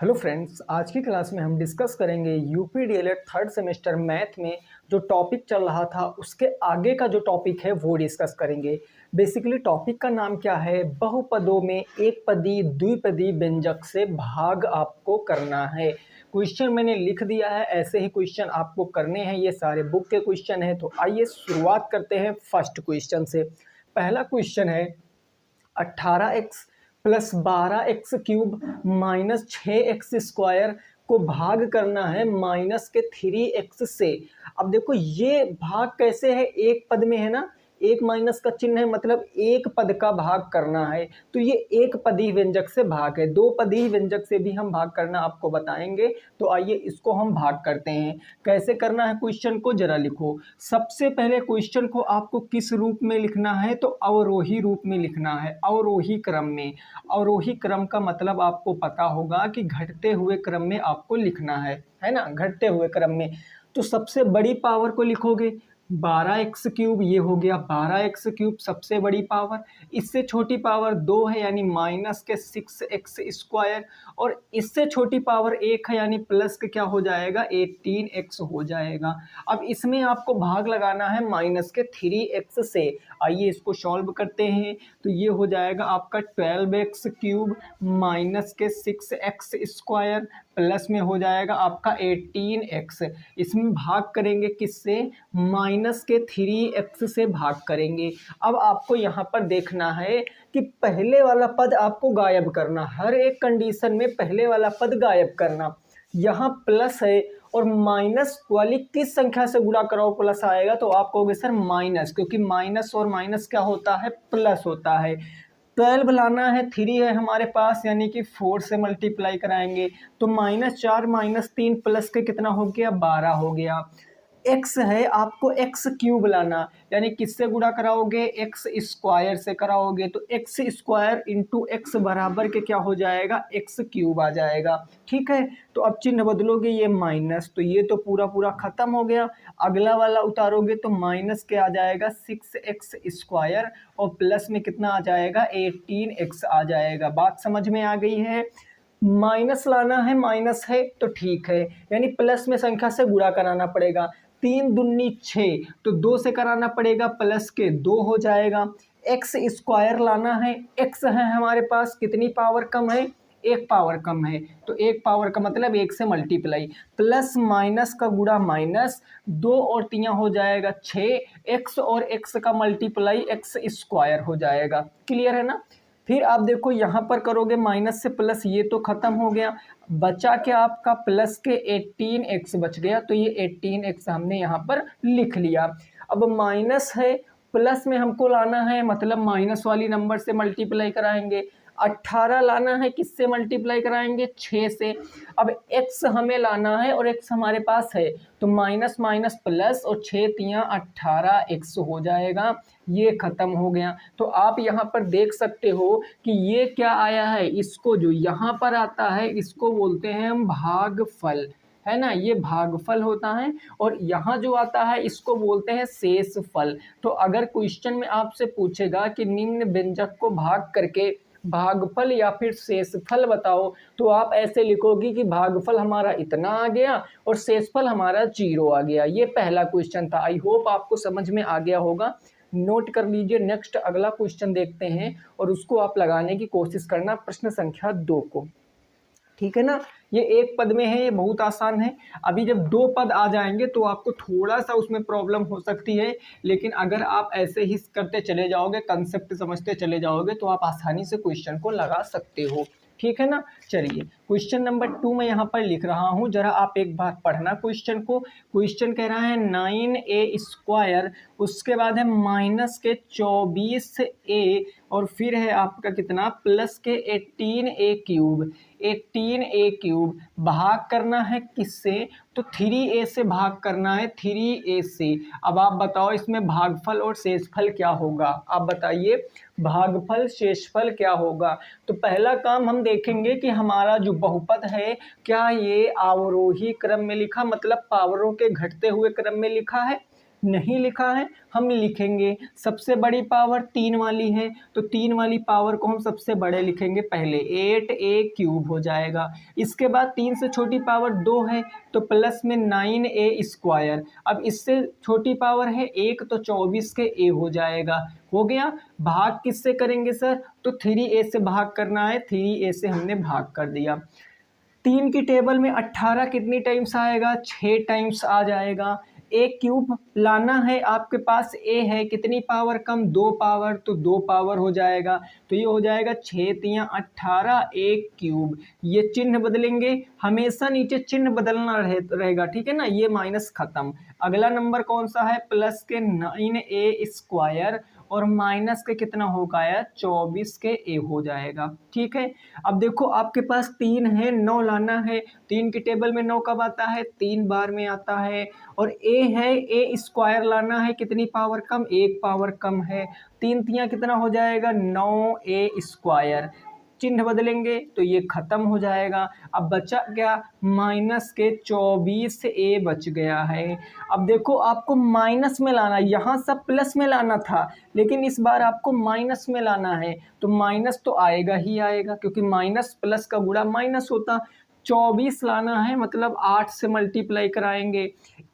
Hello friends, आज की class में हम डिस्कस करेंगे UP DElEd third semester math में जो टॉपिक चल रहा था उसके आगे का जो टॉपिक है वो डिस्कस करेंगे। बेसिकली टॉपिक का नाम क्या है, बहुपदों में एक पदी द्विपदी व्यंजक से भाग आपको करना है। क्वेश्चन मैंने लिख दिया है, ऐसे ही क्वेश्चन आपको करने हैं, ये सारे बुक के क्वेश्चन हैं। तो आइए शुरुआत करते हैं फर्स्ट क्वेश्चन से। पहला क्वेश्चन है 18x plus 12x³ minus 6x² को भाग करना है माइनस के 3x से। अब देखो ये भाग कैसे है, एक पद में है ना, एक माइनस का चिन्ह है, मतलब एक पद का भाग करना है। तो ये एक पदी व्यंजक से भाग है, दो पदी व्यंजक से भी हम भाग करना आपको बताएंगे। तो आइए इसको हम भाग करते हैं। कैसे करना है क्वेश्चन को जरा लिखो। सबसे पहले क्वेश्चन को आपको किस रूप में लिखना है, तो अवरोही रूप में लिखना है, अवरोही क्रम में। अवरोही क्रम का मतलब आपको पता होगा कि घटते हुए क्रम में आपको लिखना है ना, घटते हुए क्रम में। तो सबसे बड़ी पावर को लिखोगे 12x³, ये हो गया 12x³ सबसे बड़ी पावर। इससे छोटी पावर 2 है यानी माइनस के 6x², और इससे छोटी पावर 1 है यानी प्लस के क्या हो जाएगा 18x हो जाएगा। अब इसमें आपको भाग लगाना है माइनस के 3x से। आइए इसको सॉल्व करते हैं। तो ये हो जाएगा आपका 12x³ माइनस के 6x² प्लस में हो जाएगा आपका 18x। इसमें भाग करेंगे किससे, माइनस के 3x से भाग करेंगे। अब आपको यहाँ पर देखना है कि पहले वाला पद आपको गायब करना, हर एक कंडीशन में पहले वाला पद गायब करना। यहाँ प्लस है और माइनस वाली किस संख्या से गुणा कराओ प्लस आएगा, तो आप कहोगे सर माइनस, क्योंकि माइनस और माइनस क्या होता है, प्लस होता है। 12 लाना है, 3 है हमारे पास यानी कि 4 से मल्टीप्लाई कराएंगे। तो -4 -3 प्लस के कितना हो गया 12 हो गया। x है, आपको x³ लाना, यानी किससे गुणा कराओगे, x² से कराओगे। तो x² इंटू x बराबर के क्या हो जाएगा, x³ आ जाएगा। ठीक है, तो अब चिन्ह बदलोगे, ये माइनस, तो ये तो पूरा पूरा खत्म हो गया। अगला वाला उतारोगे तो माइनस के आ जाएगा 6x² और प्लस में कितना आ जाएगा 18x आ जाएगा। बात समझ में आ गई है। माइनस लाना है, माइनस है तो ठीक है, यानी प्लस में संख्या से गुणा कराना पड़ेगा। 3 दूनी 6, तो 2 से कराना पड़ेगा, प्लस के 2 हो जाएगा। x² लाना है, x है हमारे पास, कितनी पावर कम है, एक पावर कम है, तो एक पावर का मतलब 1 से मल्टीप्लाई, प्लस माइनस का गुणा माइनस, 2 और 3 हो जाएगा 6, x और x का मल्टीप्लाई x² हो जाएगा। क्लियर है ना। फिर आप देखो यहाँ पर करोगे माइनस से प्लस, ये तो खत्म हो गया, बचा क्या आपका प्लस के 18x बच गया। तो ये 18x हमने यहाँ पर लिख लिया। अब माइनस है, प्लस में हमको लाना है, मतलब माइनस वाली नंबर से मल्टीप्लाई कराएंगे। 18 लाना है, किससे मल्टीप्लाई कराएंगे, 6 से। अब x हमें लाना है और x हमारे पास है, तो माइनस माइनस प्लस और 6 तियाँ 18x हो जाएगा। ये खत्म हो गया। तो आप यहाँ पर देख सकते हो कि ये क्या आया है, इसको जो यहाँ पर आता है इसको बोलते हैं हम भागफल, है ना, ये भागफल होता है। और यहाँ जो आता है इसको बोलते हैं शेषफल। तो अगर क्वेश्चन में आपसे पूछेगा कि निम्न व्यंजक को भाग करके भागफल या फिर शेषफल बताओ, तो आप ऐसे लिखोगे कि भागफल हमारा इतना आ गया और शेषफल हमारा 0 आ गया। ये पहला क्वेश्चन था। आई होप आपको समझ में आ गया होगा। नोट कर लीजिए। नेक्स्ट अगला क्वेश्चन देखते हैं और उसको आप लगाने की कोशिश करना, प्रश्न संख्या 2 को। ठीक है ना, ये एक पद में है, ये बहुत आसान है। अभी जब 2 पद आ जाएंगे तो आपको थोड़ा सा उसमें प्रॉब्लम हो सकती है, लेकिन अगर आप ऐसे ही करते चले जाओगे, कंसेप्ट समझते चले जाओगे, तो आप आसानी से क्वेश्चन को लगा सकते हो। ठीक है ना। चलिए क्वेश्चन नंबर 2 मैं यहाँ पर लिख रहा हूँ, जरा आप एक बार पढ़ना क्वेश्चन को। क्वेश्चन कह रहा है 9a², उसके बाद है माइनस के 24a, और फिर है आपका कितना प्लस के 18a³। 18a³ भाग करना है किससे, तो 3a से भाग करना है, 3a से। अब आप बताओ इसमें भागफल और शेषफल क्या होगा, आप बताइए भागफल शेषफल क्या होगा। तो पहला काम हम देखेंगे कि हमारा जो बहुपद है क्या ये अवरोही क्रम में लिखा, मतलब पावरों के घटते हुए क्रम में लिखा है। नहीं लिखा है, हम लिखेंगे। सबसे बड़ी पावर 3 वाली है, तो 3 वाली पावर को हम सबसे बड़े लिखेंगे पहले, 8a³ हो जाएगा। इसके बाद 3 से छोटी पावर 2 है, तो प्लस में 9a²। अब इससे छोटी पावर है 1, तो 24 के a हो जाएगा। हो गया। भाग किससे करेंगे सर? तो 3a से भाग करना है, 3a से हमने भाग कर दिया। 3 की टेबल में 18 कितनी टाइम्स आएगा? 6 टाइम्स आ जाएगा। a³ लाना है, आपके पास a है, कितनी पावर कम? 2 पावर, तो 2 पावर हो जाएगा। तो ये हो जाएगा 6 तियां 18 a³। ये चिन्ह बदलेंगे, हमेशा नीचे चिन्ह बदलना रहेगा, ठीक है ना। ये माइनस खत्म। अगला नंबर कौन सा है? प्लस के 9a² और माइनस के कितना होगा यार? 24 के a हो जाएगा, ठीक है। अब देखो आपके पास 3 है, 9 लाना है। 3 की टेबल में 9 कब आता है? 3 बार में आता है। और a है, a² लाना है, कितनी पावर कम? 1 पावर कम है। 3 तियां कितना हो जाएगा? 9a²। चिन्ह बदलेंगे तो ये खत्म हो जाएगा। अब बचा क्या? माइनस के 24a बच गया है। अब देखो आपको माइनस में लाना, यहाँ सब प्लस में लाना था, लेकिन इस बार आपको माइनस में लाना है। तो माइनस तो आएगा ही आएगा, क्योंकि माइनस प्लस का गुणा माइनस होता। 24 लाना है, मतलब 8 से मल्टीप्लाई कराएंगे।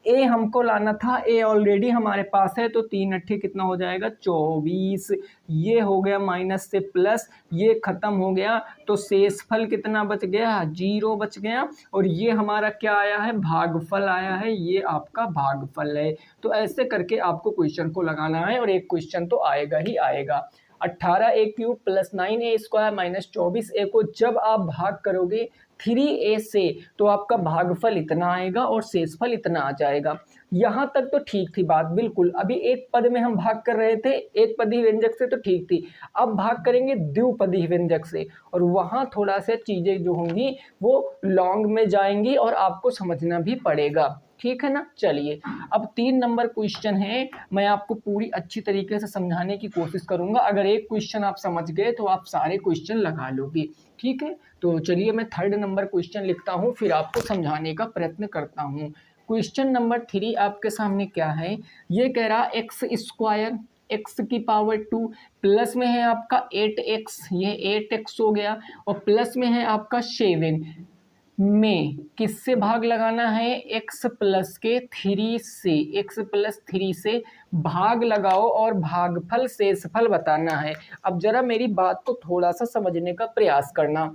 ए हमको लाना था, ए ऑलरेडी हमारे पास है, तो 3 अट्ठे कितना हो जाएगा? 24। ये हो गया माइनस से प्लस, ये खत्म हो गया, तो शेषफल कितना बच गया? 0 बच गया। और ये हमारा क्या आया है? भागफल आया है। ये आपका भागफल है। तो ऐसे करके आपको क्वेश्चन को लगाना है, और एक क्वेश्चन तो आएगा ही आएगा। 18a³ plus 9a² minus 24a को जब आप भाग करोगे 3a से, तो आपका भागफल इतना आएगा और शेषफल इतना आ जाएगा। यहाँ तक तो ठीक थी बात, बिल्कुल। अभी एक पद में हम भाग कर रहे थे, एक पदी व्यंजक से, तो ठीक थी। अब भाग करेंगे द्विपदी व्यंजक से, और वहाँ थोड़ा सा चीज़ें जो होंगी वो लॉन्ग में जाएंगी और आपको समझना भी पड़ेगा, ठीक है ना। चलिए, अब 3 नंबर क्वेश्चन है, मैं आपको पूरी अच्छी तरीके से समझाने की कोशिश करूंगा। अगर एक क्वेश्चन आप समझ गए तो आप सारे क्वेश्चन लगा लोगे, ठीक है। तो चलिए मैं 3rd नंबर क्वेश्चन लिखता हूँ, फिर आपको समझाने का प्रयत्न करता हूँ। क्वेश्चन नंबर 3 आपके सामने क्या है? ये कह रहा x², x की पावर 2, प्लस में है आपका 8x, ये 8x हो गया, और प्लस में है आपका 7 में किससे भाग लगाना है? x प्लस के 3 से, x प्लस 3 से भाग लगाओ और भागफल शेषफल बताना है। अब जरा मेरी बात को थोड़ा सा समझने का प्रयास करना।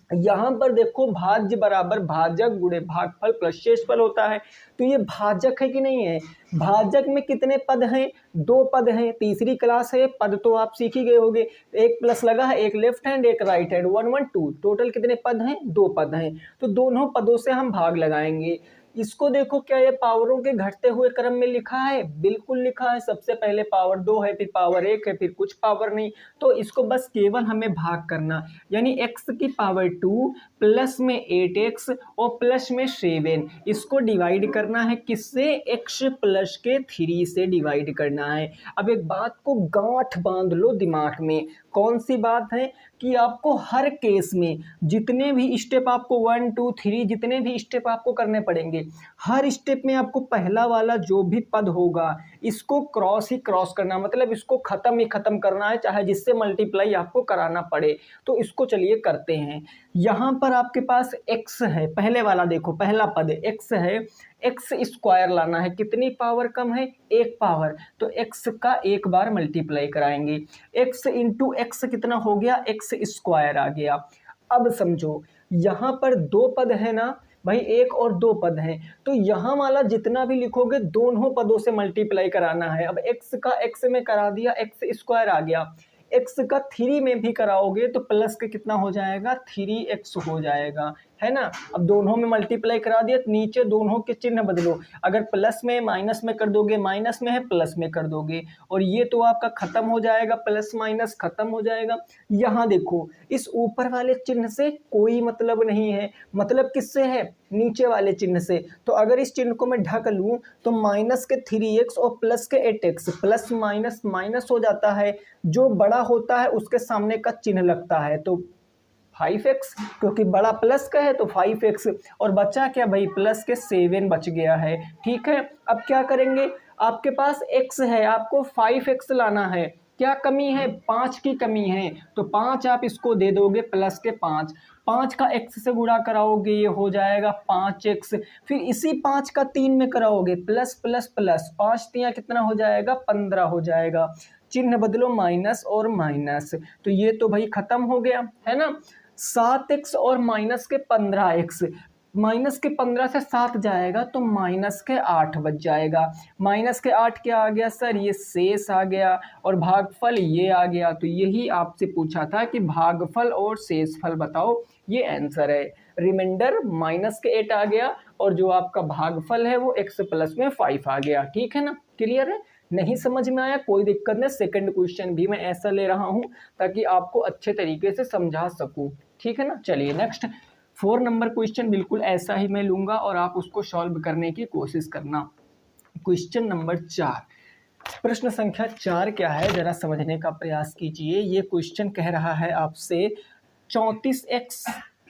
यहाँ पर देखो भाज्य बराबर भाजक गुणे भागफल प्लस शेषफल होता है, तो ये भाजक है कि नहीं है? भाजक में कितने पद हैं? 2 पद हैं। तीसरी क्लास है, पद तो आप सीख ही गए होंगे। एक प्लस लगा है, एक लेफ्ट हैंड एक राइट हैंड, 1 1 2, टोटल कितने पद हैं? 2 पद हैं। तो दोनों पदों से हम भाग लगाएंगे। इसको देखो, क्या ये पावरों के घटते हुए क्रम में लिखा है? बिल्कुल लिखा है। सबसे पहले पावर 2 है, फिर पावर 1 है, फिर कुछ पावर नहीं। तो इसको बस केवल हमें भाग करना, यानी x की पावर 2 प्लस में 8x और प्लस में 7, इसको डिवाइड करना है किससे? x प्लस के 3 से डिवाइड करना है। अब एक बात को गांठ बांध लो दिमाग में। कौन सी बात है? कि आपको हर केस में जितने भी स्टेप आपको 1 2 3 जितने भी स्टेप आपको करने पड़ेंगे, हर स्टेप में आपको पहला वाला जो भी पद होगा इसको क्रॉस ही क्रॉस करना, मतलब इसको खत्म ही खत्म करना है, चाहे जिससे मल्टीप्लाई आपको कराना पड़े। तो इसको चलिए करते हैं। यहाँ पर आपके पास x है, पहले वाला देखो, पहला पद x है, x² लाना है, कितनी पावर कम है? 1 पावर, तो x का 1 बार मल्टीप्लाई कराएंगे। x इंटू एक्स कितना हो गया? x² आ गया। अब समझो यहाँ पर 2 पद है ना भाई, 1 और 2 पद हैं, तो यहाँ वाला जितना भी लिखोगे दोनों पदों से मल्टीप्लाई कराना है। अब x का x में करा दिया, x² आ गया। x का 3 में भी कराओगे तो प्लस के कितना हो जाएगा? 3x हो जाएगा, है ना। अब दोनों में मल्टीप्लाई करा दिया, तो नीचे दोनों के चिन्ह बदलो। अगर प्लस में माइनस में कर दोगे, माइनस में है प्लस में कर दोगे, और ये तो आपका खत्म हो जाएगा, प्लस माइनस खत्म हो जाएगा। यहाँ देखो, इस ऊपर वाले चिन्ह से कोई मतलब नहीं है, मतलब किससे है? नीचे वाले चिन्ह से। तो अगर इस चिन्ह को मैं ढक लूँ तो माइनस के 3x और प्लस के 8x, प्लस माइनस माइनस हो जाता है, जो बड़ा होता है उसके सामने का चिन्ह लगता है, तो 5x, क्योंकि बड़ा प्लस का है तो 5x, और बचा क्या भाई? प्लस के 7 बच गया है, ठीक है। अब क्या करेंगे? आपके पास x है, आपको 5x लाना है। क्या कमी है? 5 की कमी है। तो 5 आप इसको दे दोगे प्लस के 5, 5 का x से गुणा कराओगे ये हो जाएगा 5x, फिर इसी 5 का 3 में कराओगे प्लस प्लस प्लस, 5 तियां कितना हो जाएगा? 15 हो जाएगा। चिन्ह बदलो माइनस और माइनस, तो ये तो भाई खत्म हो गया है ना। 7x और माइनस के 15x, माइनस के 15 से 7 जाएगा तो माइनस के 8 बच जाएगा। माइनस के 8 क्या आ गया सर? ये शेष आ गया और भागफल ये आ गया। तो यही आपसे पूछा था कि भागफल और शेषफल बताओ, ये आंसर है। रिमाइंडर माइनस के 8 आ गया और जो आपका भागफल है वो x प्लस में 5 आ गया। ठीक है ना, क्लियर है? नहीं समझ में आया कोई दिक्कत नहीं, सेकंड क्वेश्चन भी मैं ऐसा ले रहा हूं ताकि आपको अच्छे तरीके से समझा सकूं। ठीक है ना, चलिए नेक्स्ट 4 नंबर क्वेश्चन बिल्कुल ऐसा ही मैं लूंगा और आप उसको सॉल्व करने की कोशिश करना। क्वेश्चन नंबर 4, प्रश्न संख्या 4 क्या है जरा समझने का प्रयास कीजिए। ये क्वेश्चन कह रहा है आपसे 34x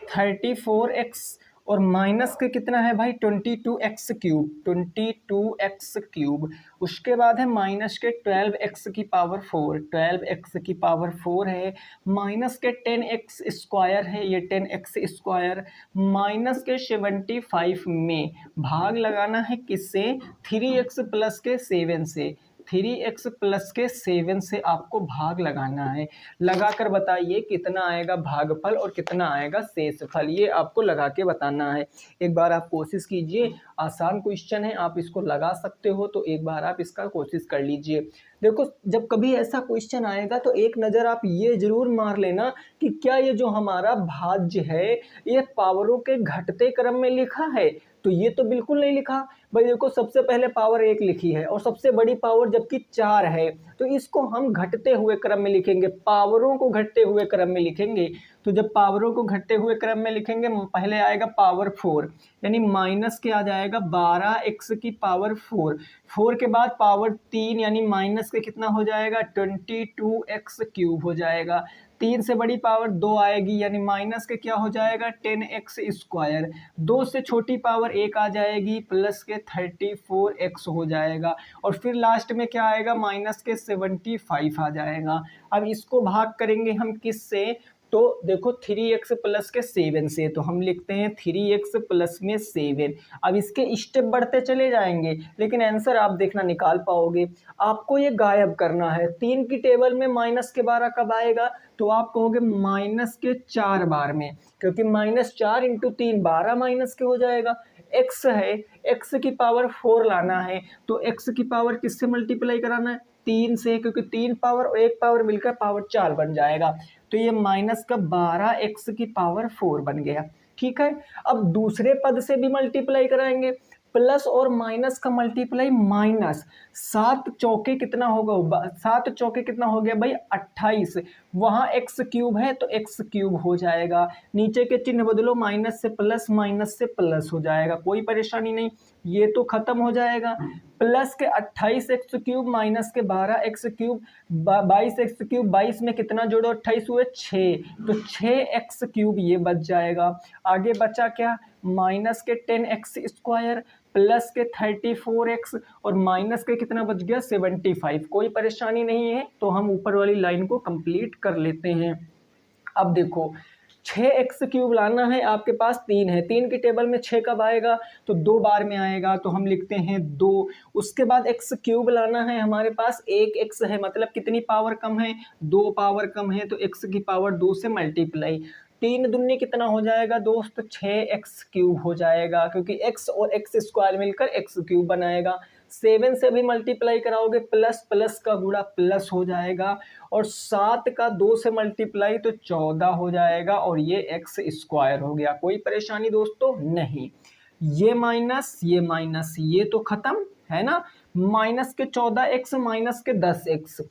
34x और माइनस के कितना है भाई? 22x cube, 22x cube. उसके बाद है माइनस के 12x की पावर 4, 12x की पावर 4 है। माइनस के 10x स्क्वायर है, ये 10x स्क्वायर। माइनस के 75 में भाग लगाना है किससे? 3x प्लस के 7 से, 3x प्लस के 7 से आपको भाग लगाना है। लगाकर बताइए कितना आएगा भागफल और कितना आएगा शेषफल, ये आपको लगा के बताना है। एक बार आप कोशिश कीजिए, आसान क्वेश्चन है, आप इसको लगा सकते हो, तो एक बार आप इसका कोशिश कर लीजिए। देखो जब कभी ऐसा क्वेश्चन आएगा तो एक नज़र आप ये जरूर मार लेना कि क्या ये जो हमारा भाज्य है ये पावरों के घटते क्रम में लिखा है। तो ये तो बिल्कुल नहीं लिखा भाई। देखो सबसे पहले पावर 1 लिखी है और सबसे बड़ी पावर जबकि 4 है, तो इसको हम घटते हुए क्रम में लिखेंगे, पावरों को घटते हुए क्रम में लिखेंगे। तो जब पावरों को घटते हुए क्रम में लिखेंगे पहले आएगा पावर 4, यानी माइनस के आ जाएगा 12x की पावर 4, 4 के बाद पावर 3 यानी माइनस के कितना हो जाएगा? 22x क्यूब हो जाएगा। 3 से बड़ी पावर 2 आएगी यानी माइनस के क्या हो जाएगा? 10x square. 2 से छोटी पावर 1 आ जाएगी प्लस के 34x हो जाएगा। और फिर लास्ट में क्या आएगा? माइनस के 75 आ जाएगा। अब इसको भाग करेंगे हम किससे? तो देखो 3x प्लस के 7 से, तो हम लिखते हैं 3x प्लस में 7। अब इसके स्टेप बढ़ते चले जाएंगे लेकिन आंसर आप देखना निकाल पाओगे। आपको ये गायब करना है। 3 की टेबल में माइनस के 12 कब आएगा? तो आप कहोगे माइनस के 4 बार में, क्योंकि -4 इंटू 3 12 माइनस के हो जाएगा। x है, x की पावर 4 लाना है तो x की पावर किससे मल्टीप्लाई कराना है? 3 से, क्योंकि 3 पावर और 1 पावर मिलकर पावर 4 बन जाएगा। तो ये माइनस का 12x की पावर 4 बन गया। ठीक है, अब दूसरे पद से भी मल्टीप्लाई कराएंगे, प्लस और माइनस का मल्टीप्लाई माइनस। 7 चौके कितना होगा? 7 चौके कितना हो गया भाई? 28। वहाँ x क्यूब है तो x क्यूब हो जाएगा। नीचे के चिन्ह बदलो, माइनस से प्लस हो जाएगा, कोई परेशानी नहीं, ये तो खत्म हो जाएगा। प्लस के 28x क्यूब माइनस के 12x क्यूब, 22x क्यूब, 22 में कितना जोड़ो? 28 हुए 6, तो 6x क्यूब ये बच जाएगा। आगे बचा क्या? माइनस के 10x स्क्वायर प्लस के 34x और माइनस के कितना बच गया? 75। कोई परेशानी नहीं है, तो हम ऊपर वाली लाइन को कंप्लीट कर लेते हैं। अब देखो 6x क्यूब लाना है, आपके पास 3 है, 3 की टेबल में 6 कब आएगा? तो 2 बार में आएगा, तो हम लिखते हैं 2। उसके बाद x क्यूब लाना है, हमारे पास 1x है, मतलब कितनी पावर कम है? 2 पावर कम है, तो x की पावर 2 से मल्टीप्लाई। 3 दूनी कितना हो जाएगा दोस्त? 6x क्यूब हो जाएगा, क्योंकि x और x स्क्वायर मिलकर x क्यूब बनाएगा। 7 से भी मल्टीप्लाई कराओगे, प्लस प्लस का गुणा प्लस हो जाएगा, और 7 का 2 से मल्टीप्लाई तो 14 हो जाएगा, और ये x स्क्वायर हो गया। कोई परेशानी दोस्तों नहीं। ये माइनस ये तो खत्म है ना। माइनस के 14x माइनस के 10x,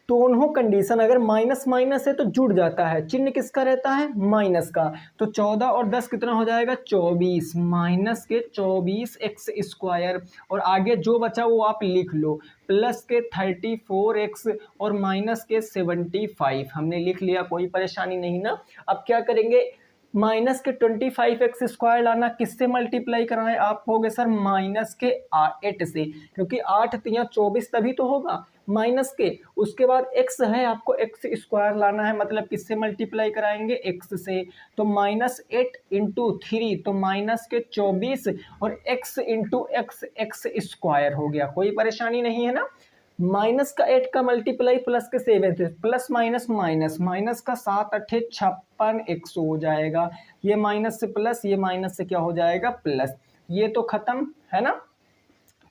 दोनों कंडीशन अगर माइनस माइनस है तो जुड़ जाता है, चिन्ह किसका रहता है? माइनस का। तो 14 और 10 कितना हो जाएगा? 24, माइनस के 24x स्क्वायर, और आगे जो बचा वो आप लिख लो, प्लस के 34x और माइनस के 75 हमने लिख लिया, कोई परेशानी नहीं ना। अब क्या करेंगे? माइनस के 25x² लाना, किससे मल्टीप्लाई कराएं आप? होगे सर माइनस के 8 से, क्योंकि 8 तियां 24 तभी तो होगा माइनस के। उसके बाद x है, आपको x² लाना है, मतलब किससे मल्टीप्लाई कराएंगे? x से। तो -8 × 3 तो माइनस के 24 और x × x² हो गया। कोई परेशानी नहीं है ना। माइनस का 8 का मल्टीप्लाई प्लस के 7 से, प्लस माइनस माइनस, माइनस का 7 8 56 100 हो जाएगा। ये माइनस से प्लस, ये माइनस से क्या हो जाएगा? प्लस। ये तो खत्म है ना।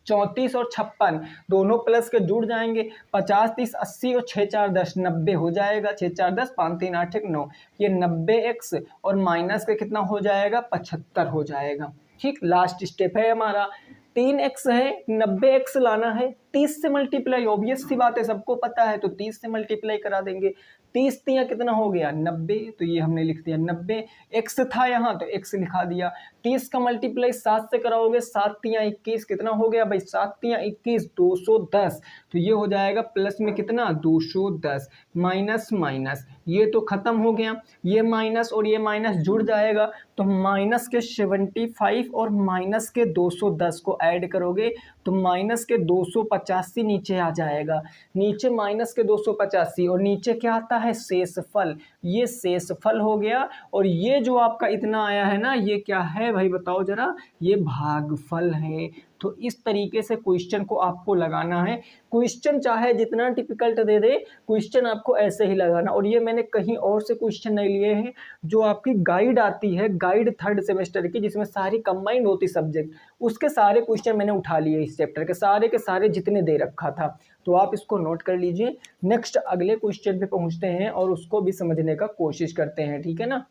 34 और 56 दोनों प्लस के जुड़ जाएंगे। 50 30 80 और 6 4 10 90 हो जाएगा। 6 4 10 5 3 8 1 9, ये 90x और माइनस के कितना हो जाएगा? 75 हो जाएगा। ठीक, लास्ट स्टेप है हमारा। 3x है, 90x लाना है, 30 से मल्टीप्लाई, ऑब्वियस सी बात है, सबको पता है, तो 30 से मल्टीप्लाई करा देंगे। 30 तियां कितना हो गया? 90, तो ये हमने लिख दिया 90। x था यहाँ तो x लिखा दिया। 30 का मल्टीप्लाई 7 से कराओगे, 7 तियां 21, कितना हो गया भाई? 7 तियां 21 210, तो ये हो जाएगा प्लस में कितना? 210। माइनस माइनस, ये तो खत्म हो गया। ये माइनस और ये माइनस जुड़ जाएगा, तो माइनस के 75 और माइनस के 210 को ऐड करोगे तो माइनस के 285 नीचे आ जाएगा। नीचे माइनस के 285 और नीचे क्या आता है? शेषफल। ये शेषफल हो गया। और ये जो आपका इतना आया है ना, ये क्या है भाई बताओ जरा? ये भागफल है। तो इस तरीके से क्वेश्चन को आपको लगाना है। क्वेश्चन चाहे जितना डिफिकल्ट दे दे, क्वेश्चन आपको ऐसे ही लगाना। और ये मैंने कहीं और से क्वेश्चन नहीं लिए हैं, जो आपकी गाइड आती है, गाइड 3rd सेमेस्टर की, जिसमें सारी कंबाइंड होती सब्जेक्ट, उसके सारे क्वेश्चन मैंने उठा लिए इस चैप्टर के सारे जितने दे रखा था। तो आप इसको नोट कर लीजिए। नेक्स्ट अगले क्वेश्चन पे पहुंचते हैं और उसको भी समझने का कोशिश करते हैं, ठीक है ना।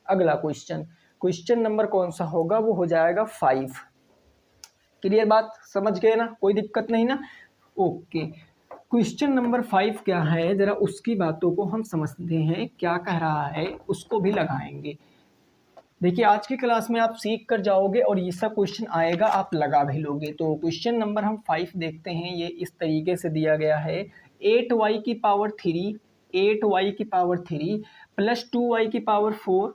अगला क्वेश्चन नंबर कौन सा होगा? वो हो जाएगा 5। क्लियर बात? समझ गए ना? कोई दिक्कत नहीं ना? ओके। क्वेश्चन नंबर 5 क्या है, जरा उसकी बातों को हम समझते हैं, क्या कह रहा है उसको भी लगाएंगे। देखिए आज की क्लास में आप सीख कर जाओगे और ये सब क्वेश्चन आएगा, आप लगा भी लोगे। तो क्वेश्चन नंबर हम 5 देखते हैं। ये इस तरीके से दिया गया है, 8y की पावर 3, 8y की पावर 3 प्लस 2y की पावर 4,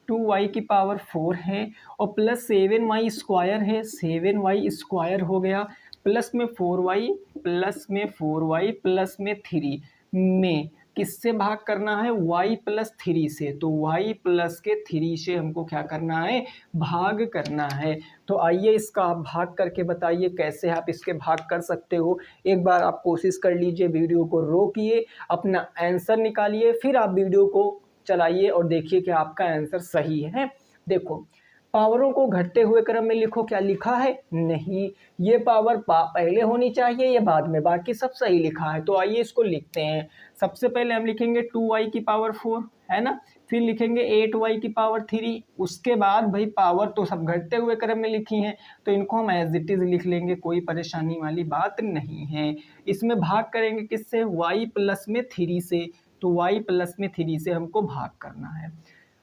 2y की पावर 4 है, और प्लस 7y² है, 7y² हो गया, प्लस में 4y, प्लस में 4y, प्लस में 3 में किससे भाग करना है? y + 3 से। तो y + 3 से हमको क्या करना है? भाग करना है। तो आइए इसका आप भाग करके बताइए कैसे आप इसके भाग कर सकते हो। एक बार आप कोशिश कर लीजिए, वीडियो को रोकिए, अपना आंसर निकालिए, फिर आप वीडियो को चलाइए और देखिए कि आपका आंसर सही है। देखो, पावरों को घटते हुए क्रम में लिखो। क्या लिखा है? नहीं, ये पावर पहले होनी चाहिए, ये बाद में, बाकी सब सही लिखा है। तो आइए इसको लिखते हैं। सबसे पहले हम लिखेंगे 2y की पावर 4, है ना, फिर लिखेंगे 8y की पावर 3। उसके बाद भाई पावर तो सब घटते हुए क्रम में लिखी हैं, तो इनको हम एज इट इज लिख लेंगे, कोई परेशानी वाली बात नहीं है। इसमें भाग करेंगे किससे? y + 3 से। तो y + 3 से हमको भाग करना है।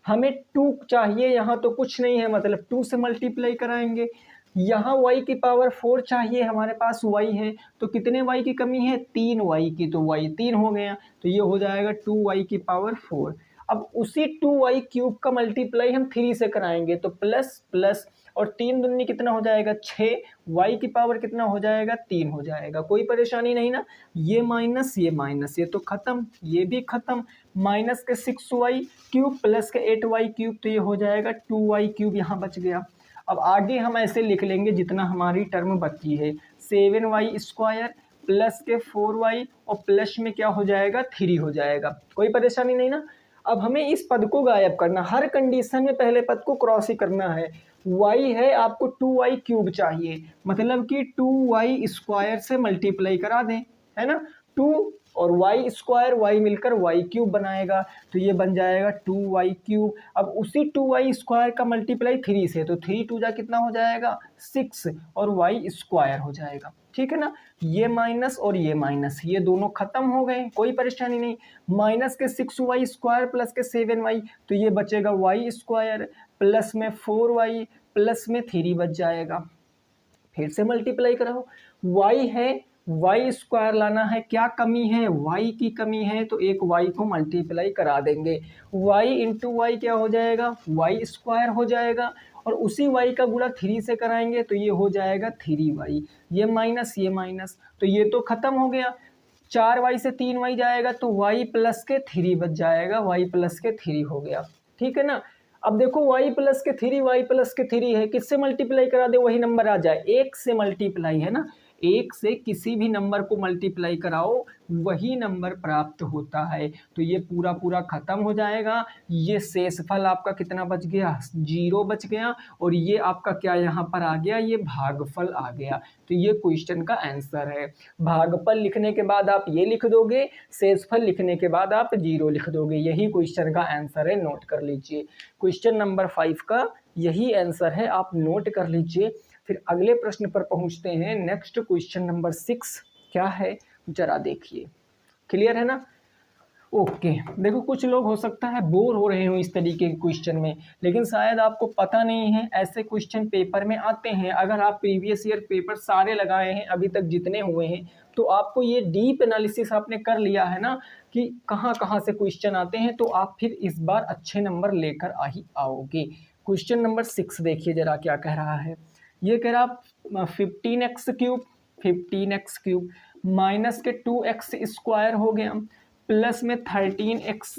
हमें 2 चाहिए, यहाँ तो कुछ नहीं है, मतलब 2 से मल्टीप्लाई कराएंगे। यहाँ y की पावर 4 चाहिए, हमारे पास y है, तो कितने y की कमी है? 3y की, तो y 3 हो गया, तो ये हो जाएगा 2y की पावर 4। अब उसी 2y³ का मल्टीप्लाई हम 3 से कराएंगे, तो प्लस प्लस, और 3 दूनी कितना हो जाएगा? 6, y की पावर कितना हो जाएगा? 3 हो जाएगा। कोई परेशानी नहीं ना। ये माइनस, ये माइनस, ये तो खत्म, ये भी खत्म। माइनस के 6y³ प्लस के 8y³, तो ये हो जाएगा 2y³ यहाँ बच गया। अब आगे हम ऐसे लिख लेंगे जितना हमारी टर्म बची है, 7y² प्लस के 4y और प्लस में क्या हो जाएगा? 3 हो जाएगा। कोई परेशानी नहीं ना। अब हमें इस पद को गायब करना, हर कंडीशन में पहले पद को क्रॉस ही करना है। y है, आपको 2y³ चाहिए, मतलब कि 2y² से मल्टीप्लाई करा दें, है ना। 2 और y² y मिलकर y³ बनाएगा, तो ये बन जाएगा 2y³। अब उसी 2y² का मल्टीप्लाई 3 से, तो 3 2 जा कितना हो जाएगा? 6 और y² हो जाएगा, ठीक है ना। ये माइनस और ये माइनस, ये दोनों खत्म हो गए, कोई परेशानी नहीं। माइनस के 6y² प्लस के 7y, तो ये बचेगा y² प्लस में 4y प्लस में 3 बच जाएगा। फिर से मल्टीप्लाई कराओ, y है वाई स्क्वायर लाना है, क्या कमी है, वाई की कमी है, तो एक वाई को मल्टीप्लाई करा देंगे, वाई इंटू वाई क्या हो जाएगा, वाई स्क्वायर हो जाएगा, और उसी वाई का गुणा 3 से कराएंगे तो ये हो जाएगा 3y, ये माइनस, तो ये तो खत्म हो गया, 4y से 3y जाएगा तो y प्लस के 3 बच जाएगा, y प्लस के 3 हो गया, ठीक है ना। अब देखो y प्लस के 3 y प्लस के 3 है, किससे मल्टीप्लाई करा दे वही नंबर आ जाए, एक से मल्टीप्लाई है ना, एक से किसी भी नंबर को मल्टीप्लाई कराओ वही नंबर प्राप्त होता है, तो ये पूरा पूरा खत्म हो जाएगा, ये शेषफल आपका कितना बच गया, 0 बच गया, और ये आपका क्या यहाँ पर आ गया, ये भागफल आ गया, तो ये क्वेश्चन का आंसर है। भागफल लिखने के बाद आप ये लिख दोगे, शेषफल लिखने के बाद आप 0 लिख दोगे, यही क्वेश्चन का आंसर है, नोट कर लीजिए। क्वेश्चन नंबर 5 का यही आंसर है, आप नोट कर लीजिए। फिर अगले प्रश्न पर पहुंचते हैं। नेक्स्ट क्वेश्चन नंबर 6 क्या है जरा देखिए, क्लियर है ना। ओके, देखो कुछ लोग हो सकता है बोर हो रहे हो इस तरीके के क्वेश्चन में, लेकिन शायद आपको पता नहीं है ऐसे क्वेश्चन पेपर में आते हैं। अगर आप प्रीवियस ईयर पेपर सारे लगाए हैं अभी तक जितने हुए हैं, तो आपको ये डीप एनालिसिस आपने कर लिया है ना कि कहाँ कहाँ से क्वेश्चन आते हैं, तो आप फिर इस बार अच्छे नंबर लेकर ही आओगे। क्वेश्चन नंबर 6 देखिए जरा क्या कह रहा है। ये कह रहा 15x क्यूब माइनस के 2x स्क्वायर हो गया, प्लस में 13x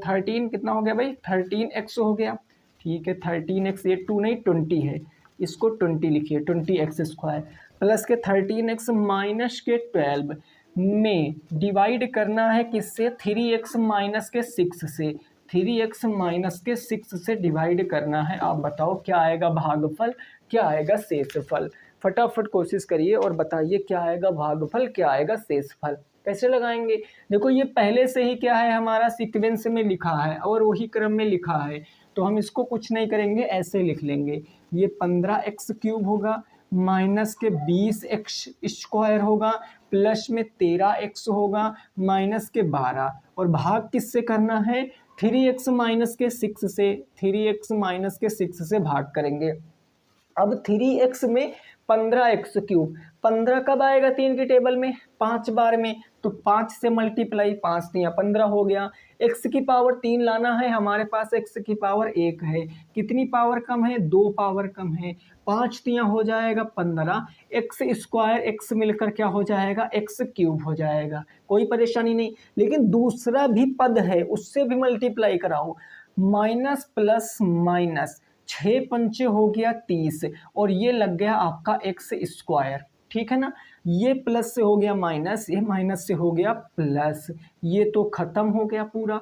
13 कितना हो गया भाई, 13x हो गया, ठीक है 13x, ये 2 नहीं 20 है, इसको 20 लिखिए, 20x स्क्वायर प्लस के 13x माइनस के 12 में डिवाइड करना है किससे, 3x माइनस के 6 से, 3x माइनस के 6 से डिवाइड करना है। आप बताओ क्या आएगा भागफल, क्या आएगा शेषफल, फटाफट कोशिश करिए और बताइए क्या आएगा भागफल, क्या आएगा शेषफल, कैसे लगाएंगे। देखो ये पहले से ही क्या है हमारा सीक्वेंस में लिखा है और वही क्रम में लिखा है, तो हम इसको कुछ नहीं करेंगे, ऐसे लिख लेंगे। ये 15x क्यूब होगा, माइनस के 20x स्क्वायर होगा, प्लस में 13x होगा, माइनस के 12, और भाग किससे करना है, 3x माइनस के 6 से, 3x माइनस के 6 से भाग करेंगे। अब 3x में 15x क्यूब, 15 कब आएगा 3 की टेबल में, 5 बार में, तो 5 से मल्टीप्लाई, 5 तियाँ 15 हो गया। x की पावर 3 लाना है, हमारे पास x की पावर 1 है, कितनी पावर कम है, 2 पावर कम है, 5 तियाँ हो जाएगा 15, x स्क्वायर x मिलकर क्या हो जाएगा, x क्यूब हो जाएगा, कोई परेशानी नहीं। लेकिन दूसरा भी पद है उससे भी मल्टीप्लाई कराओ, माइनस प्लस माइनस, 6 पंचे हो गया 30, और ये लग गया आपका एक्स स्क्वायर, ठीक है ना। ये प्लस से हो गया माइनस, ये माइनस से हो गया प्लस, ये तो खत्म हो गया पूरा।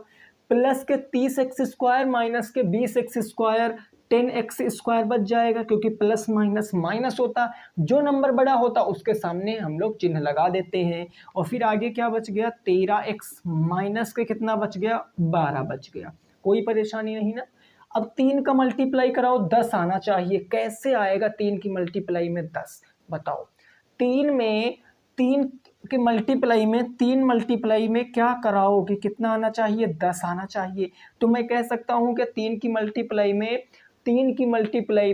प्लस के 30x स्क्वायर माइनस के 20x स्क्वायर, 10x स्क्वायर बच जाएगा, क्योंकि प्लस माइनस माइनस होता, जो नंबर बड़ा होता उसके सामने हम लोग चिन्ह लगा देते हैं। और फिर आगे क्या बच गया, 13x माइनस के कितना बच गया, 12 बच गया, कोई परेशानी नहीं ना। अब 3 का मल्टीप्लाई कराओ, 10 आना चाहिए, कैसे आएगा 3 की मल्टीप्लाई में 10, बताओ। 3 के मल्टीप्लाई में, 3 मल्टीप्लाई में क्या कराओ कि कितना आना चाहिए, 10 आना चाहिए। तो मैं कह सकता हूँ कि 3 की मल्टीप्लाई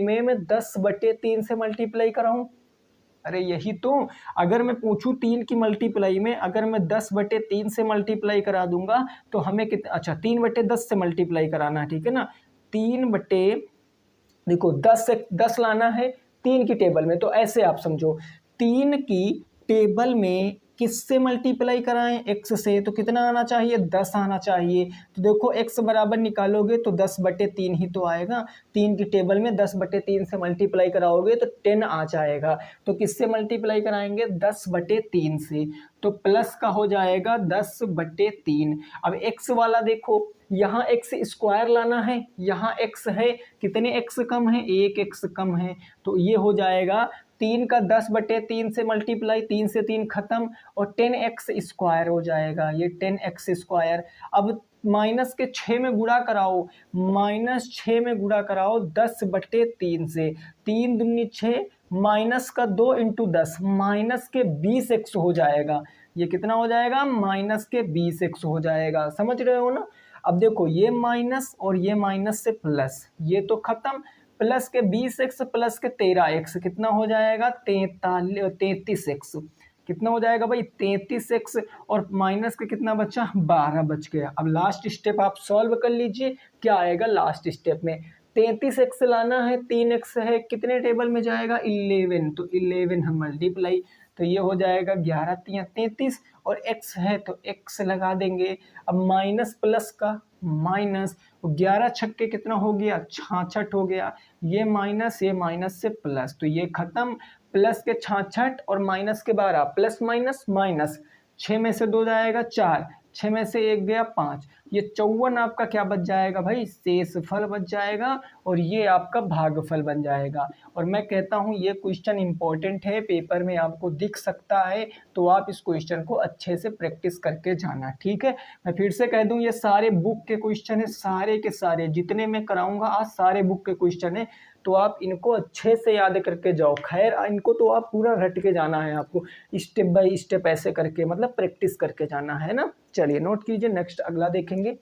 में मैं 10/3 से मल्टीप्लाई कराऊँ। अरे यही तो, अगर मैं पूछूं 3 की मल्टीप्लाई में, अगर मैं 10/3 से मल्टीप्लाई करा दूंगा तो हमें कितना, अच्छा 3/10 से मल्टीप्लाई कराना है, ठीक है ना। 3 देखो 10 लाना है 3 की टेबल में, तो ऐसे आप समझो 3 की टेबल में किससे मल्टीप्लाई कराएं, x से, तो कितना आना चाहिए, 10 आना चाहिए। तो देखो x बराबर निकालोगे तो 10/3 ही तो आएगा, 3 की टेबल में 10/3 से मल्टीप्लाई कराओगे तो 10 आ जाएगा। तो किससे मल्टीप्लाई कराएंगे, 10/3 से, तो प्लस का हो जाएगा 10/3। अब x वाला देखो, यहाँ x स्क्वायर लाना है, यहाँ x है, कितने x कम है, 1 x कम है, तो ये हो जाएगा 3 का 10/3 से मल्टीप्लाई, 3 से 3 खत्म, और 10x स्क्वायर हो जाएगा, ये 10x स्क्वायर। अब माइनस के 6 में गुणा कराओ, माइनस 6 में गुणा कराओ 10/3 से, 3 दूनी 6, माइनस का 2 इंटू 10, माइनस के 20x हो जाएगा, ये कितना हो जाएगा, माइनस के 20x हो जाएगा, समझ रहे हो ना। अब देखो ये माइनस और ये माइनस से प्लस, ये तो खत्म, प्लस के 20x प्लस के 13x कितना हो जाएगा, 33x, कितना हो जाएगा भाई 33x और माइनस का कितना बचा 12 बच गया। अब लास्ट स्टेप आप सॉल्व कर लीजिए, क्या आएगा लास्ट स्टेप में 33x लाना है, 3x है, कितने टेबल में जाएगा 11, तो 11 हम मल्टीप्लाई, तो ये हो जाएगा 11 तिया 33 और x है तो x लगा देंगे। अब माइनस प्लस का माइनस, 11 छक्के कितना हो गया 66 हो गया, ये माइनस से प्लस, तो ये खत्म, प्लस के 66 और माइनस के 12, प्लस माइनस माइनस, 6 में से 2 जाएगा 4, 6 में से 1 गया 5, ये 54 आपका क्या बच जाएगा भाई शेषफल बच जाएगा और ये आपका भागफल बन जाएगा। और मैं कहता हूँ ये क्वेश्चन इंपॉर्टेंट है, पेपर में आपको दिख सकता है, तो आप इस क्वेश्चन को अच्छे से प्रैक्टिस करके जाना, ठीक है। मैं फिर से कह दूं ये सारे बुक के क्वेश्चन है, सारे के सारे जितने मैं कराऊंगा आज सारे बुक के क्वेश्चन है, तो आप इनको अच्छे से याद करके जाओ। खैर इनको तो आप पूरा रट के जाना है, आपको स्टेप बाय स्टेप ऐसे करके मतलब प्रैक्टिस करके जाना है ना। चलिए नोट कीजिए, नेक्स्ट अगला देखेंगे।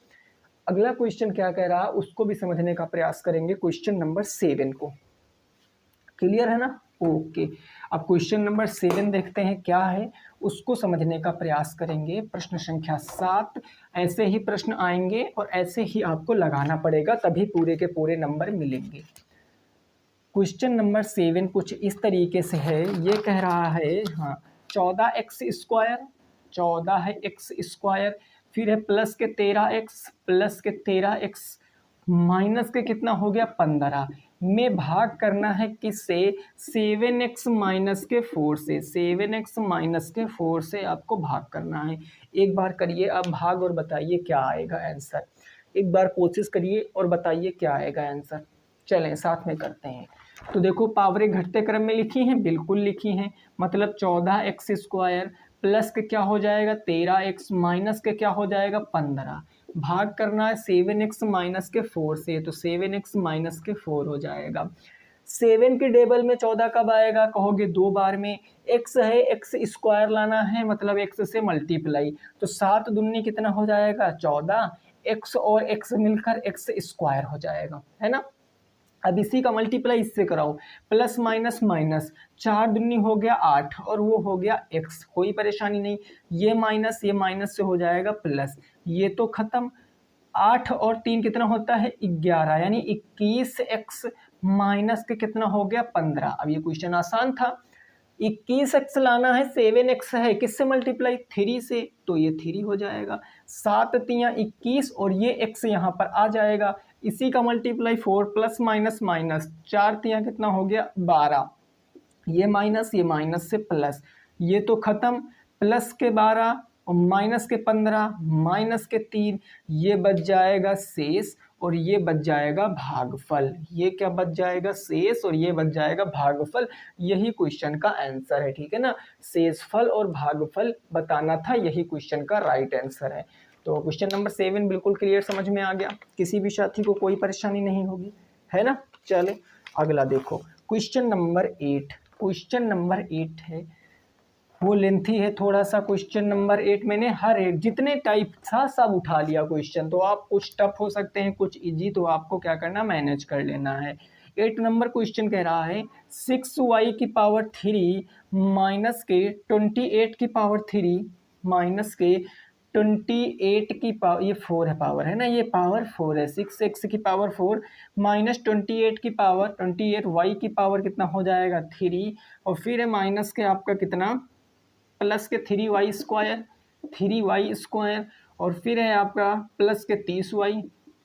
अगला क्वेश्चन क्या कह रहा है उसको भी समझने का प्रयास करेंगे, क्वेश्चन नंबर 7 को। क्लियर है ना, ओके। अब क्वेश्चन नंबर 7 देखते हैं क्या है, उसको समझने का प्रयास करेंगे। प्रश्न संख्या 7, ऐसे ही प्रश्न आएंगे और ऐसे ही आपको लगाना पड़ेगा, तभी पूरे के पूरे नंबर मिलेंगे। क्वेश्चन नंबर 7 कुछ इस तरीके से है, ये कह रहा है हाँ 14x स्क्वायर, 14 है x स्क्वायर, फिर है प्लस के 13x, प्लस के 13x माइनस के कितना हो गया 15 में भाग करना है किससे 7x माइनस के 4 से, 7x माइनस के 4 से आपको भाग करना है। एक बार करिए अब भाग और बताइए क्या आएगा आंसर, एक बार कोशिश करिए और बताइए क्या आएगा आंसर। चलें साथ में करते हैं। तो देखो पावरें घटते क्रम में लिखी हैं, बिल्कुल लिखी हैं, मतलब 14x स्क्वायर प्लस के क्या हो जाएगा 13x माइनस के क्या हो जाएगा 15, भाग करना है 7x माइनस के 4 से, तो 7x माइनस के 4 हो जाएगा। 7 के टेबल में 14 कब आएगा कहोगे 2 बार में, x है x स्क्वायर लाना है मतलब x से मल्टीप्लाई, तो 7 दूनी कितना हो जाएगा 14, x और x मिलकर x स्क्वायर हो जाएगा, है ना। अब इसी का मल्टीप्लाई इससे कराओ, प्लस माइनस माइनस, 4 दूनी हो गया 8 और वो हो गया x, कोई परेशानी नहीं, ये माइनस से हो जाएगा प्लस, ये तो खत्म। 8 और 3 कितना होता है 11, यानी 21x माइनस के कितना हो गया 15। अब ये क्वेश्चन आसान था, 21x लाना है, 7x है किससे मल्टीप्लाई 3 से, तो ये 3 हो जाएगा, 7 तिया 21 और ये x यहाँ पर आ जाएगा, इसी का मल्टीप्लाई 4 प्लस माइनस माइनस, 4 तिया कितना हो गया 12, ये माइनस से प्लस, ये तो खत्म, प्लस के 12 और माइनस के 15 माइनस के 3, ये बच जाएगा शेष और ये बच जाएगा भागफल, ये क्या बच जाएगा शेष और ये बच जाएगा भागफल, यही क्वेश्चन का आंसर है, ठीक है ना। शेषफल और भागफल बताना था, यही क्वेश्चन का राइट आंसर है। तो क्वेश्चन नंबर 7 बिल्कुल क्लियर समझ में आ गया, किसी भी साथी को कोई परेशानी नहीं होगी, है ना। चले अगला देखो, क्वेश्चन नंबर 8। क्वेश्चन नंबर 8 है, वो लेंथी है थोड़ा सा। क्वेश्चन नंबर 8 मैंने हर एक जितने टाइप था सब उठा लिया क्वेश्चन, तो आप कुछ टफ हो सकते हैं कुछ इजी, तो आपको क्या करना मैनेज कर लेना है। 8 नंबर क्वेश्चन कह रहा है 6y की पावर 3 माइनस के 28 की पावर 3 माइनस के 28 की पावर, ये 4 है पावर, है ना, ये पावर 4 है, 6x की पावर 4 माइनस 28 की पावर 28y की पावर कितना हो जाएगा 3, और फिर है माइनस के आपका कितना प्लस के 3y स्क्वायर, 3y स्क्वायर, और फिर है आपका प्लस के 30y,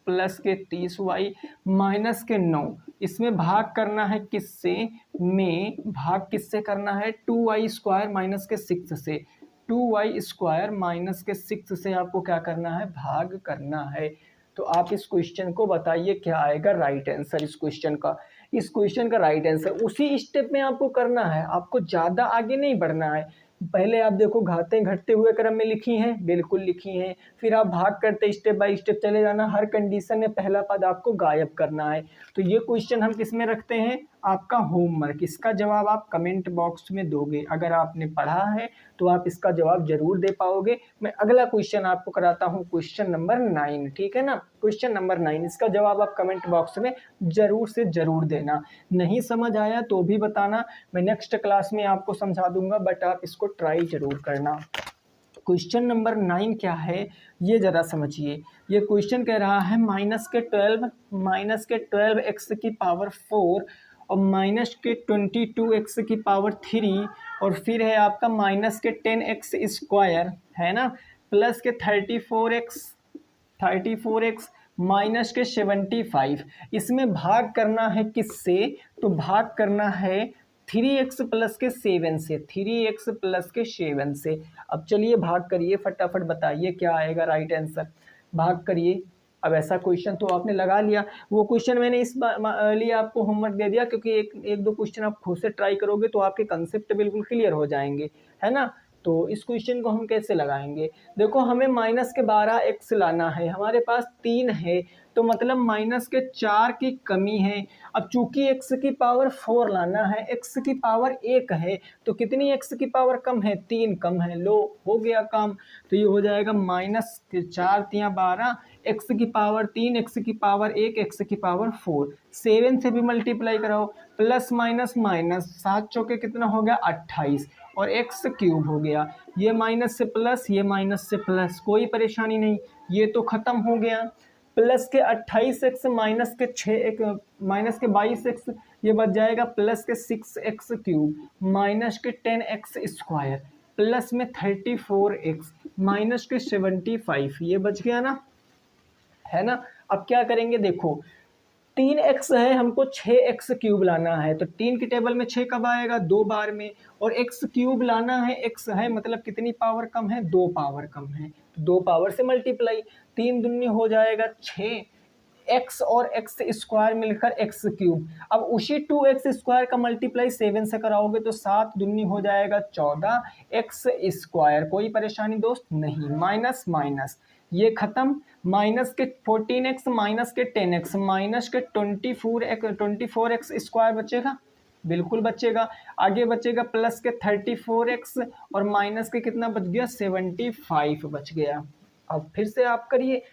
प्लस के 30y माइनस के 9, इसमें भाग करना है किससे में, भाग किससे करना है 2y स्क्वायर माइनस के 6 से, 2y स्क्वायर माइनस के 6 से आपको क्या करना है भाग करना है। तो आप इस क्वेश्चन को बताइए क्या आएगा राइट आंसर इस क्वेश्चन का। इस क्वेश्चन का राइट आंसर उसी स्टेप में आपको करना है, आपको ज़्यादा आगे नहीं बढ़ना है। पहले आप देखो घातें घटते हुए क्रम में लिखी हैं, बिल्कुल लिखी हैं, फिर आप भाग करते स्टेप बाय स्टेप चले जाना, हर कंडीशन में पहला पद आपको गायब करना है। तो ये क्वेश्चन हम किस में रखते हैं आपका होमवर्क। इसका जवाब आप कमेंट बॉक्स में दोगे। अगर आपने पढ़ा है तो आप इसका जवाब जरूर दे पाओगे। मैं अगला क्वेश्चन आपको कराता हूँ, क्वेश्चन नंबर 9, ठीक है ना। क्वेश्चन नंबर 9, इसका जवाब आप कमेंट बॉक्स में जरूर से जरूर देना। नहीं समझ आया तो भी बताना, मैं नेक्स्ट क्लास में आपको समझा दूंगा, बट आप इसको ट्राई जरूर करना। क्वेश्चन नंबर 9 क्या है ये जरा समझिए। ये क्वेश्चन कह रहा है -12 एक्स की पावर 4 और -22 एक्स की पावर 3 और फिर है आपका -10 एक्स स्क्वायर, है ना, प्लस के 34 एक्स -75। इसमें भाग करना है किससे, तो भाग करना है 3x प्लस के 7 से, 3x प्लस के 7 से। अब चलिए भाग करिए, फटाफट बताइए क्या आएगा राइट आंसर, भाग करिए। अब ऐसा क्वेश्चन तो आपने लगा लिया, वो क्वेश्चन मैंने इस लिए आपको होमवर्क दे दिया क्योंकि एक दो क्वेश्चन आप खुद से ट्राई करोगे तो आपके कंसेप्ट बिल्कुल क्लियर हो जाएंगे, है ना। तो इस क्वेश्चन को हम कैसे लगाएंगे, देखो हमें -12x लाना है, हमारे पास 3 है तो मतलब -4 की कमी है। अब चूंकि x की पावर 4 लाना है, x की पावर 1 है तो कितनी x की पावर कम है, 3 कम है, लो हो गया काम। तो ये हो जाएगा -4 × 12, x की पावर 3, x की पावर 1, x की पावर 4, 7 से भी मल्टीप्लाई कराओ, प्लस माइनस माइनस, 7 चौके कितना हो गया 28 और एक्स क्यूब हो गया। ये माइनस से प्लस, ये माइनस से प्लस, कोई परेशानी नहीं, ये तो खत्म हो गया। प्लस के 28x माइनस के 6 माइनस के 22x, ये बच जाएगा प्लस के 6x क्यूब माइनस के 10x स्क्वायर प्लस में 34x माइनस के 75, ये बच गया ना, है ना। अब क्या करेंगे, देखो 3x है, हमको 6x क्यूब लाना है, तो 3 की टेबल में 6 कब आएगा, 2 बार में, और x क्यूब लाना है, x है मतलब कितनी पावर कम है, 2 पावर कम है, तो 2 पावर से मल्टीप्लाई, 3 दूनी हो जाएगा 6, x और x स्क्वायर मिलकर x क्यूब। अब उसी 2x स्क्वायर का मल्टीप्लाई 7 से कराओगे तो 7 दूनी हो जाएगा 14 x स्क्वायर, कोई परेशानी दोस्त नहीं, माइनस माइनस ये खत्म, माइनस के 14x माइनस के 10x माइनस के 24x स्क्वायर बचेगा, बिल्कुल बचेगा। आगे बचेगा प्लस के 34x और माइनस के कितना बच गया 75 बच गया। अब फिर से आप करिए,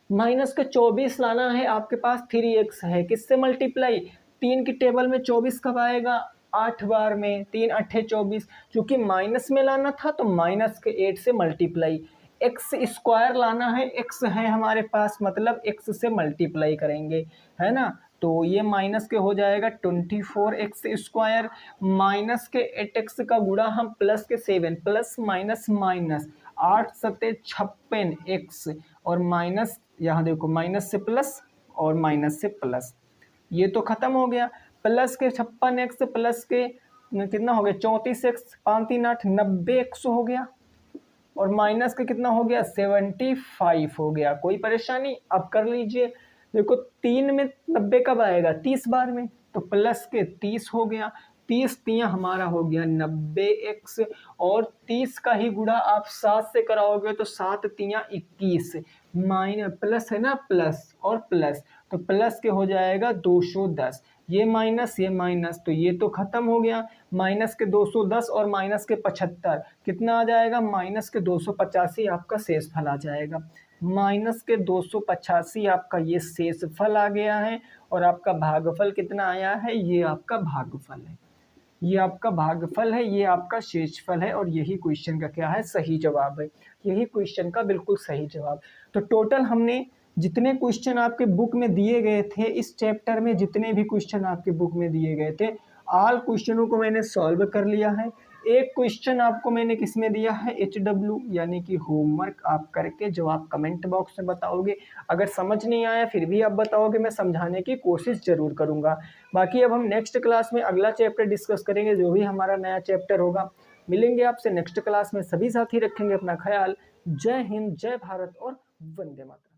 माइनस के 24 लाना है, आपके पास 3x है, किससे मल्टीप्लाई, 3 की टेबल में 24 कब आएगा, 8 बार में, 3 8 24, क्योंकि माइनस में लाना था तो माइनस के 8 से मल्टीप्लाई, एक्स स्क्वायर लाना है, एक्स है हमारे पास मतलब एक्स से मल्टीप्लाई करेंगे, है ना। तो ये माइनस के हो जाएगा 24x स्क्वायर माइनस के 8x का गुणा हम प्लस के 7 प्लस माइनस माइनस 8 सत्ते 56x और माइनस, यहाँ देखो माइनस से प्लस और माइनस से प्लस, ये तो खत्म हो गया। प्लस के 56x प्लस के कितना हो गया 34x, 5 3 8 90x हो गया और माइनस का कितना हो गया 75 हो गया, कोई परेशानी। अब कर लीजिए, देखो 3 में 90 कब आएगा 30 बार में, तो प्लस के 30 हो गया, 30 तियाँ हमारा हो गया 90x और 30 का ही गुणा आप 7 से कराओगे तो 7 तियाँ 21, माइनस प्लस है ना, प्लस और प्लस, तो प्लस के हो जाएगा 210, ये माइनस तो ये तो खत्म हो गया, माइनस के 210 और माइनस के 75 कितना आ जाएगा, माइनस के 285 आपका शेष फल आ जाएगा। माइनस के 285 आपका ये शेष फल आ गया है और आपका भागफल कितना आया है, ये आपका भागफल है, ये आपका भागफल है, ये आपका शेषफल है और यही क्वेश्चन का क्या है सही जवाब है, यही क्वेश्चन का बिल्कुल सही जवाब। तो टोटल हमने जितने क्वेश्चन आपके बुक में दिए गए थे, इस चैप्टर में जितने भी क्वेश्चन आपके बुक में दिए गए थे, ऑल क्वेश्चनों को मैंने सॉल्व कर लिया है। एक क्वेश्चन आपको मैंने किस में दिया है, HW यानी कि होमवर्क आप करके जो आप कमेंट बॉक्स में बताओगे, अगर समझ नहीं आया फिर भी आप बताओगे, मैं समझाने की कोशिश जरूर करूँगा। बाकी अब हम नेक्स्ट क्लास में अगला चैप्टर डिस्कस करेंगे, जो भी हमारा नया चैप्टर होगा। मिलेंगे आपसे नेक्स्ट क्लास में, सभी साथी रखेंगे अपना ख्याल। जय हिंद, जय भारत और वंदे मातरम।